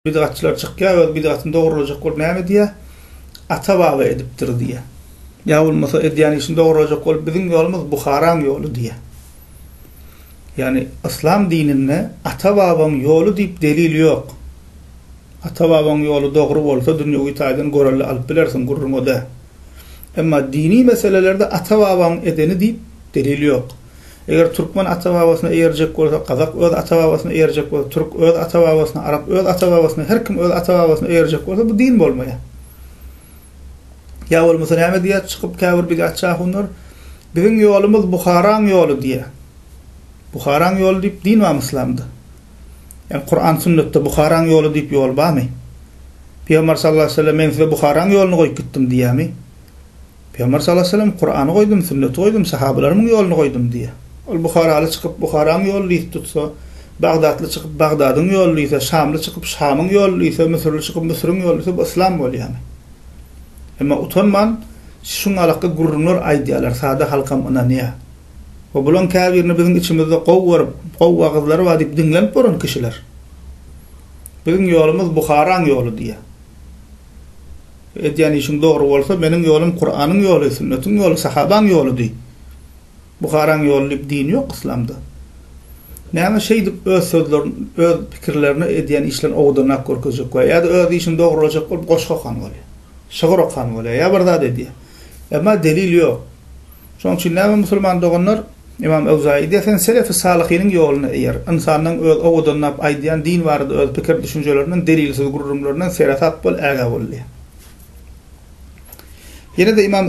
Bid'atçılar çıkıyor ve bid'atın doğru olacak olup näme diye ata-baba edipdir diye. Ya olmasa edýän işin doğru olacak olup bizim yolumuz Buharan yolu diye. Yani İslam dininde ata-babam yolu deyip delil yok. Ata-babam yolu doğru bolsa dünýäwi taýdan görelli alyp bilersiň gurrun da. Emma dini meselelerde ata-babam edeni deyip delil yok. Eger Türkmen ata-babasyna eýerjek bolsa, Kazak öz ata-babasyna eýerjek bolsa, Türk öz ata-babasyna, Arap öz ata-babasyna, her kim öz ata-babasyna eýerjek bolsa bu din bolmaýar. Ya bolmasa näme diýär çykyp käbir bid'atçy ahunlar? Bizim ýolumuz Buharan ýolu diýär. Buharan ýolu diýip din we İslamdy. Yani Kur'an sünnetde Buharan ýolu diýip ýol barmy? Peygamber sallallahu aleyhi ve sellem men size Buharan ýoluny goýup gitdim diýärmi? Peygamber sallallahu aleyhi ve sellem Kur'any goýdum, sünneti goýdum, sahabalarymyň ýoluny goýdum diýär. Ol Buharaly çykyp Buharan ýolu diýip tutsa, Bagdatly çykyp Bagdadyň ýolu diýse, Şamly çykyp Şamyň ýolu diýse, Mısırly çykyp Mısır'yň ýolu diýse, bu İslam bolýar. Emma utanman şuňa alaka gurrunlar aýdýarlar, sada halkam ananiýa. O bulan käbirini bizim içimizde gow wagazlary wa diýip dinlenip boran kişiler. Bizim ýolumuz Buharan ýolu diýär. Edýän işin doğru bolsa, meniň ýolum Kur'anyň ýolu, sünnetiň ýolu, sahabaň ýolu diýip. Buharan ýolu diýip din ýok İslamda. Näme şey diýip öz sözlerini, öz pikirlerini edýän işlerini ogdanak görkezek we ýa-da öz işin doğru bolajak bolup goşgakan bolýar. Şygırakan bolýar, ýa bir zat edýär. Emma delil ýok. Şoň üçin näme musulman doganlar İmam Evzai diýär, sen selef-i salihiniň ýoluny eýer, insanyň öz ogdanak aýdýan din barada öz pikir düşünjelerinden delilsiz gurrumlaryndan serasat bol äge bolýar. Yine de İmam